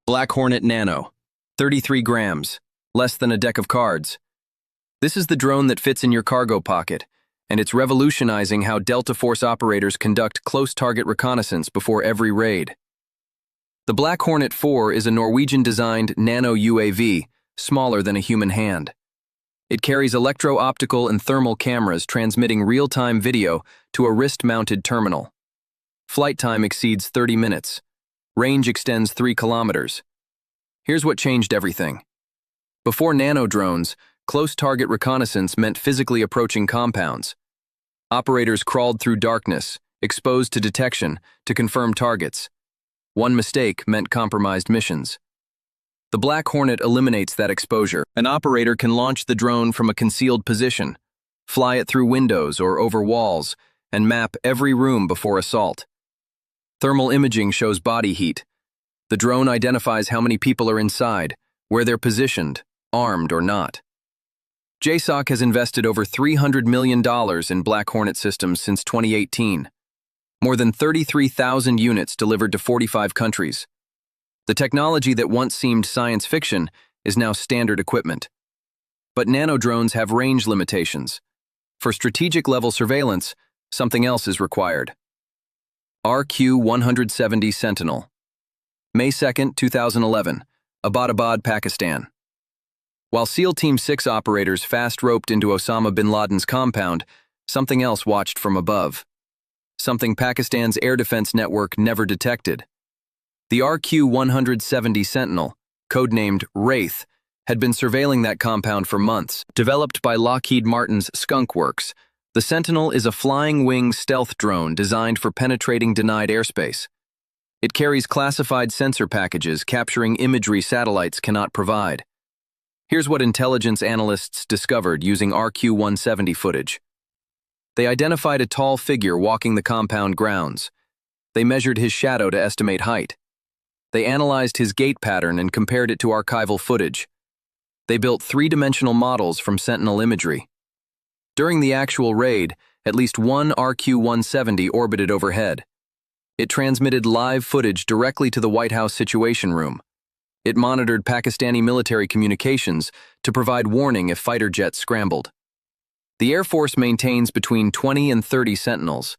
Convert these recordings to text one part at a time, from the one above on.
Black Hornet Nano, 33 grams, less than a deck of cards. This is the drone that fits in your cargo pocket, and it's revolutionizing how Delta Force operators conduct close target reconnaissance before every raid. The Black Hornet 4 is a Norwegian-designed nano UAV, smaller than a human hand. It carries electro-optical and thermal cameras transmitting real-time video to a wrist-mounted terminal. Flight time exceeds 30 minutes. Range extends 3 kilometers. Here's what changed everything. Before nano drones, close target reconnaissance meant physically approaching compounds. Operators crawled through darkness, exposed to detection, to confirm targets. One mistake meant compromised missions. The Black Hornet eliminates that exposure. An operator can launch the drone from a concealed position, fly it through windows or over walls, and map every room before assault. Thermal imaging shows body heat. The drone identifies how many people are inside, where they're positioned, armed or not. JSOC has invested over $300 million in Black Hornet systems since 2018. More than 33,000 units delivered to 45 countries. The technology that once seemed science fiction is now standard equipment. But nano drones have range limitations. For strategic-level surveillance, something else is required. RQ-170 Sentinel. May 2, 2011, Abbottabad, Pakistan. While SEAL Team 6 operators fast-roped into Osama bin Laden's compound, something else watched from above. Something Pakistan's air defense network never detected. The RQ-170 Sentinel, codenamed Wraith, had been surveilling that compound for months. Developed by Lockheed Martin's Skunk Works, the Sentinel is a flying-wing stealth drone designed for penetrating denied airspace. It carries classified sensor packages capturing imagery satellites cannot provide. Here's what intelligence analysts discovered using RQ-170 footage. They identified a tall figure walking the compound grounds. They measured his shadow to estimate height. They analyzed his gait pattern and compared it to archival footage. They built three-dimensional models from Sentinel imagery. During the actual raid, at least one RQ-170 orbited overhead. It transmitted live footage directly to the White House Situation Room. It monitored Pakistani military communications to provide warning if fighter jets scrambled. The Air Force maintains between 20 and 30 Sentinels.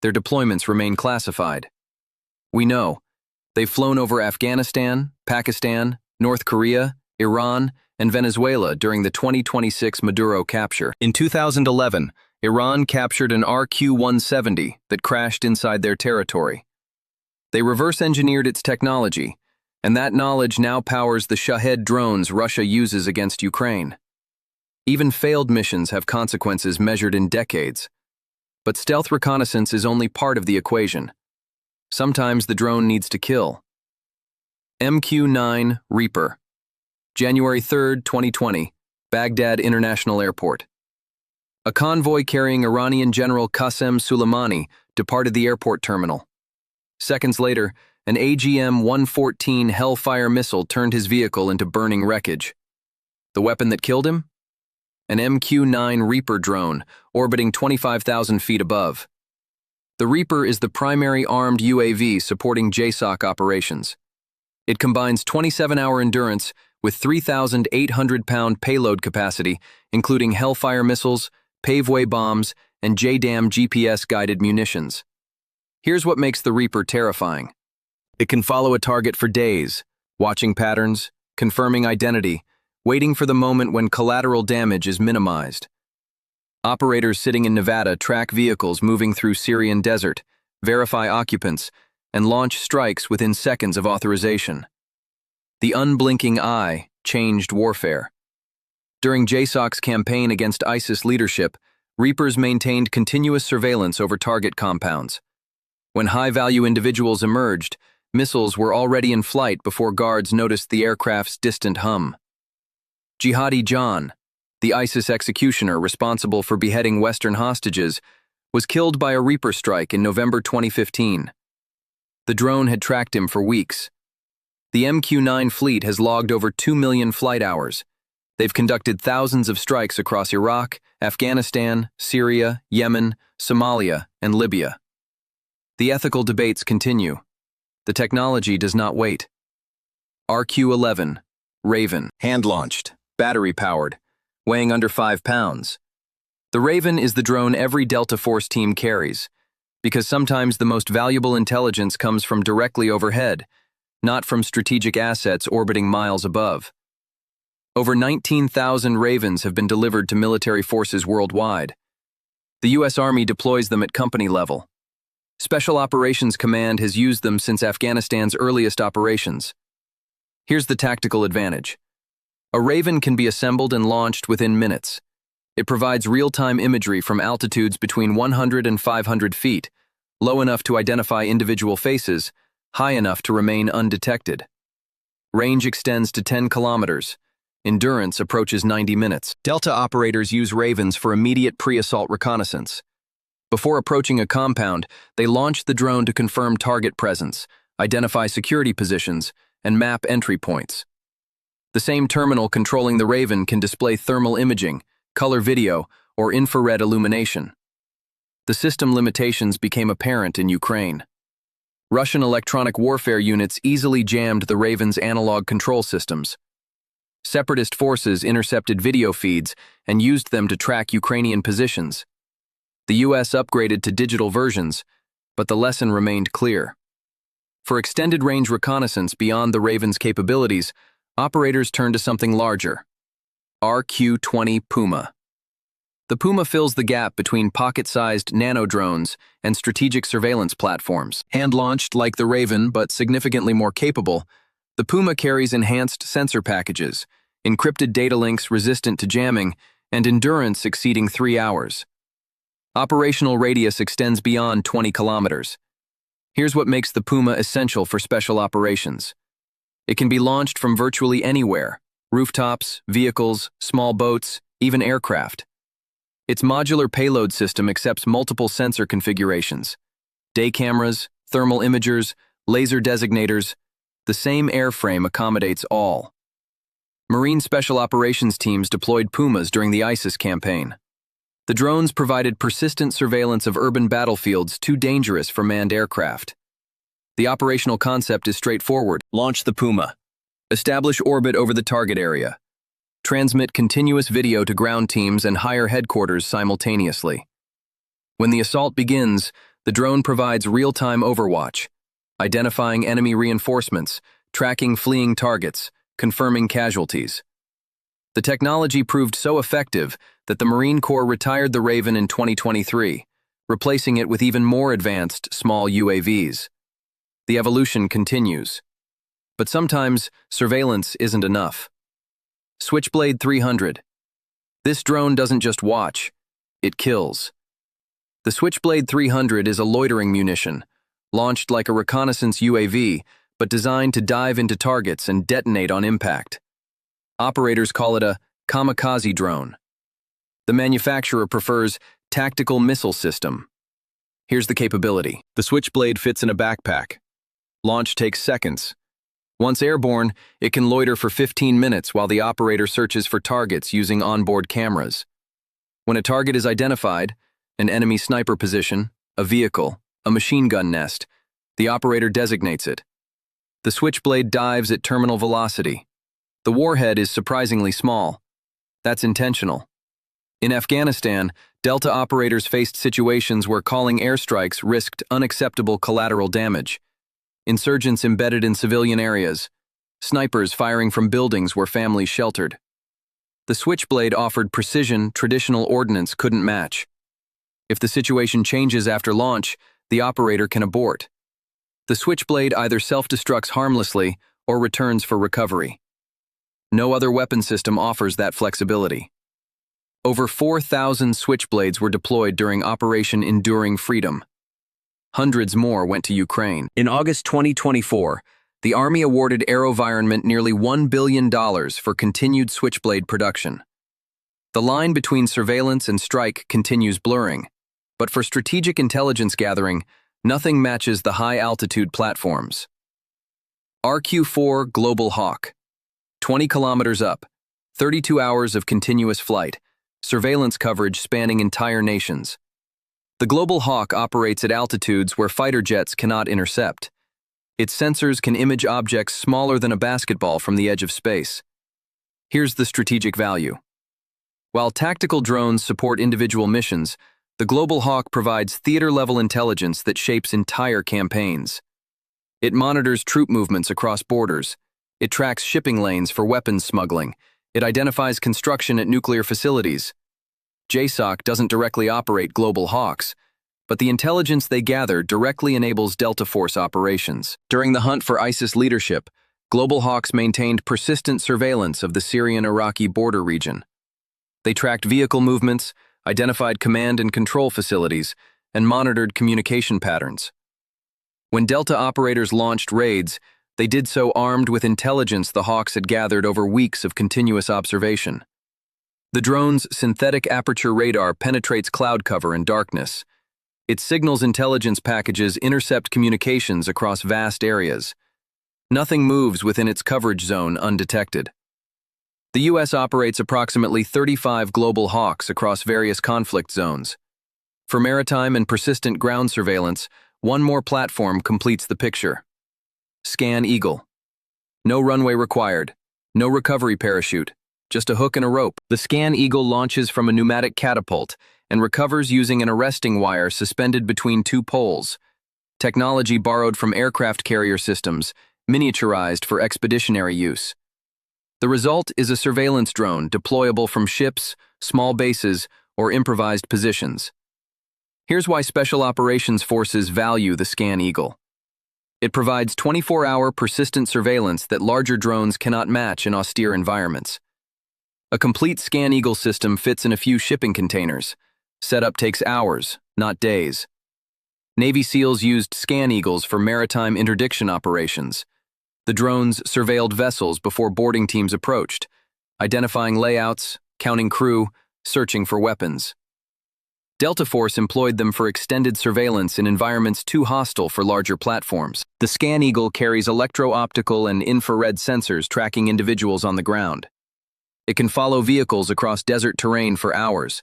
Their deployments remain classified. We know they've flown over Afghanistan, Pakistan, North Korea, Iran, and Venezuela during the 2026 Maduro capture. In 2011, Iran captured an RQ-170 that crashed inside their territory. They reverse-engineered its technology, and that knowledge now powers the Shahed drones Russia uses against Ukraine. Even failed missions have consequences measured in decades. But stealth reconnaissance is only part of the equation. Sometimes the drone needs to kill. MQ-9 Reaper. January 3, 2020, Baghdad International Airport. A convoy carrying Iranian General Qasem Soleimani departed the airport terminal. Seconds later, an AGM-114 Hellfire missile turned his vehicle into burning wreckage. The weapon that killed him? An MQ-9 Reaper drone, orbiting 25,000 feet above. The Reaper is the primary armed UAV supporting JSOC operations. It combines 27-hour endurance with 3,800-pound payload capacity, including Hellfire missiles, paveway bombs, and JDAM GPS-guided munitions. Here's what makes the Reaper terrifying. It can follow a target for days, watching patterns, confirming identity, waiting for the moment when collateral damage is minimized. Operators sitting in Nevada track vehicles moving through Syrian desert, verify occupants, and launch strikes within seconds of authorization. The unblinking eye changed warfare. During JSOC's campaign against ISIS leadership, Reapers maintained continuous surveillance over target compounds. When high-value individuals emerged, missiles were already in flight before guards noticed the aircraft's distant hum. Jihadi John, the ISIS executioner responsible for beheading Western hostages, was killed by a Reaper strike in November 2015. The drone had tracked him for weeks. The MQ-9 fleet has logged over 2 million flight hours. They've conducted thousands of strikes across Iraq, Afghanistan, Syria, Yemen, Somalia, and Libya. The ethical debates continue. The technology does not wait. RQ-11, Raven, hand-launched, battery-powered, weighing under 5 pounds. The Raven is the drone every Delta Force team carries, because sometimes the most valuable intelligence comes from directly overhead, not from strategic assets orbiting miles above. Over 19,000 Ravens have been delivered to military forces worldwide. The U.S. Army deploys them at company level. Special Operations Command has used them since Afghanistan's earliest operations. Here's the tactical advantage. A Raven can be assembled and launched within minutes. It provides real-time imagery from altitudes between 100 and 500 feet, low enough to identify individual faces, high enough to remain undetected. Range extends to 10 kilometers. Endurance approaches 90 minutes. Delta operators use Ravens for immediate pre-assault reconnaissance. Before approaching a compound, they launch the drone to confirm target presence, identify security positions, and map entry points. The same terminal controlling the Raven can display thermal imaging, color video, or infrared illumination. The system limitations became apparent in Ukraine. Russian electronic warfare units easily jammed the Raven's analog control systems. Separatist forces intercepted video feeds and used them to track Ukrainian positions. The U.S. upgraded to digital versions, but the lesson remained clear. For extended range reconnaissance beyond the Raven's capabilities, operators turned to something larger. RQ-20 Puma. The Puma fills the gap between pocket-sized nano-drones and strategic surveillance platforms. Hand-launched like the Raven but significantly more capable, the Puma carries enhanced sensor packages, encrypted data links resistant to jamming, and endurance exceeding 3 hours. Operational radius extends beyond 20 kilometers. Here's what makes the Puma essential for special operations. It can be launched from virtually anywhere: rooftops, vehicles, small boats, even aircraft. Its modular payload system accepts multiple sensor configurations: day cameras, thermal imagers, laser designators. The same airframe accommodates all. Marine Special Operations teams deployed Pumas during the ISIS campaign. The drones provided persistent surveillance of urban battlefields too dangerous for manned aircraft. The operational concept is straightforward. Launch the Puma. Establish orbit over the target area. Transmit continuous video to ground teams and higher headquarters simultaneously. When the assault begins, the drone provides real-time overwatch, identifying enemy reinforcements, tracking fleeing targets, confirming casualties. The technology proved so effective that the Marine Corps retired the Raven in 2023, replacing it with even more advanced small UAVs. The evolution continues. But sometimes, surveillance isn't enough. Switchblade 300. This drone doesn't just watch, it kills. The Switchblade 300 is a loitering munition, launched like a reconnaissance UAV, but designed to dive into targets and detonate on impact. Operators call it a kamikaze drone. The manufacturer prefers tactical missile system. Here's the capability. The Switchblade fits in a backpack. Launch takes seconds. Once airborne, it can loiter for 15 minutes while the operator searches for targets using onboard cameras. When a target is identified, an enemy sniper position, a vehicle, a machine gun nest, the operator designates it. The Switchblade dives at terminal velocity. The warhead is surprisingly small. That's intentional. In Afghanistan, Delta operators faced situations where calling airstrikes risked unacceptable collateral damage. Insurgents embedded in civilian areas, snipers firing from buildings where families sheltered. The Switchblade offered precision traditional ordnance couldn't match. If the situation changes after launch, the operator can abort. The Switchblade either self-destructs harmlessly or returns for recovery. No other weapon system offers that flexibility. Over 4,000 Switchblades were deployed during Operation Enduring Freedom. Hundreds more went to Ukraine. In August 2024, the Army awarded AeroVironment nearly $1 billion for continued Switchblade production. The line between surveillance and strike continues blurring, but for strategic intelligence gathering, nothing matches the high-altitude platforms. RQ-4 Global Hawk. 20 kilometers up, 32 hours of continuous flight, surveillance coverage spanning entire nations. The Global Hawk operates at altitudes where fighter jets cannot intercept. Its sensors can image objects smaller than a basketball from the edge of space. Here's the strategic value. While tactical drones support individual missions, the Global Hawk provides theater-level intelligence that shapes entire campaigns. It monitors troop movements across borders. It tracks shipping lanes for weapons smuggling. It identifies construction at nuclear facilities. JSOC doesn't directly operate Global Hawks, but the intelligence they gather directly enables Delta Force operations. During the hunt for ISIS leadership, Global Hawks maintained persistent surveillance of the Syrian-Iraqi border region. They tracked vehicle movements, identified command and control facilities, and monitored communication patterns. When Delta operators launched raids, they did so armed with intelligence the Hawks had gathered over weeks of continuous observation. The drone's synthetic aperture radar penetrates cloud cover and darkness. Its signals intelligence packages intercept communications across vast areas. Nothing moves within its coverage zone undetected. The U.S. operates approximately 35 Global Hawks across various conflict zones. For maritime and persistent ground surveillance, one more platform completes the picture. Scan Eagle. No runway required, no recovery parachute, just a hook and a rope. The Scan Eagle launches from a pneumatic catapult and recovers using an arresting wire suspended between two poles. Technology borrowed from aircraft carrier systems, miniaturized for expeditionary use. The result is a surveillance drone deployable from ships, small bases, or improvised positions. Here's why Special Operations Forces value the Scan Eagle. It provides 24-hour persistent surveillance that larger drones cannot match in austere environments. A complete Scan Eagle system fits in a few shipping containers. Setup takes hours, not days. Navy SEALs used Scan Eagles for maritime interdiction operations. The drones surveilled vessels before boarding teams approached, identifying layouts, counting crew, searching for weapons. Delta Force employed them for extended surveillance in environments too hostile for larger platforms. The Scan Eagle carries electro-optical and infrared sensors tracking individuals on the ground. It can follow vehicles across desert terrain for hours.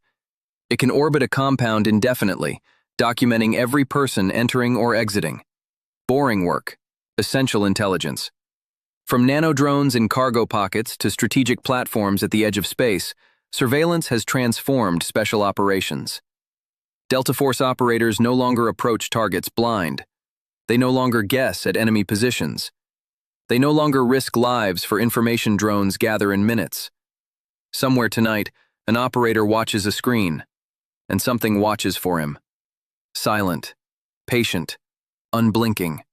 It can orbit a compound indefinitely, documenting every person entering or exiting. Boring work, essential intelligence. From nano-drones in cargo pockets to strategic platforms at the edge of space, surveillance has transformed special operations. Delta Force operators no longer approach targets blind. They no longer guess at enemy positions. They no longer risk lives for information drones gather in minutes. Somewhere tonight, an operator watches a screen, and something watches for him. Silent, patient, unblinking.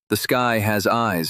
The sky has eyes.